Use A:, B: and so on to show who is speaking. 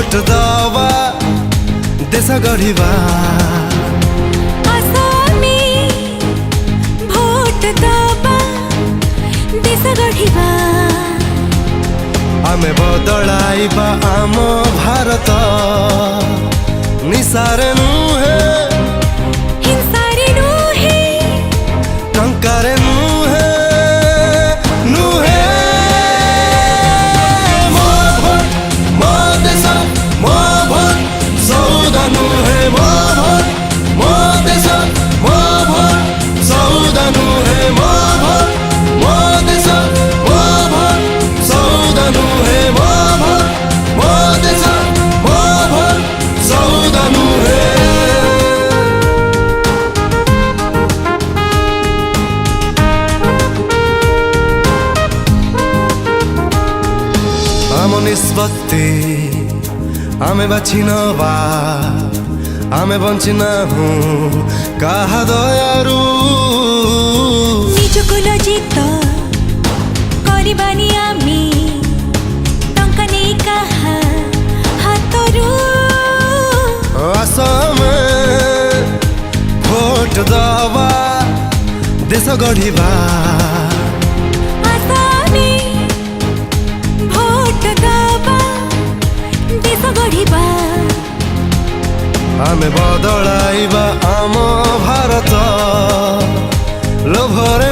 A: vote दवा देश गढ़िबा
B: vote दवा देश गढ़िबा
A: आमे बदलाइबा आम भारत निसारे नुहे
B: हिंसारे नुहे
A: टंकारे नुहे नुहे मो भोट मो देश मो भोट सौदा नुहे मो भोट मो देश मो भोट सौदा नुहे मो भोट मो देश मो भोट सौदा नुहे मो भोट मो देश मो भोट सौदा नुहे आम निष्पत्ति आमे बाछि नवा आमे बंची नाहु काहा दयारु
B: निजको लज्जित करिबानी आमी टंका नेई काहा हातरु
A: आसामे भोट दवा देश गढ़िबा
B: आसामी भोट दवा देश गढ़िबा
A: आमे बदलाइबा आम भारत लोभरे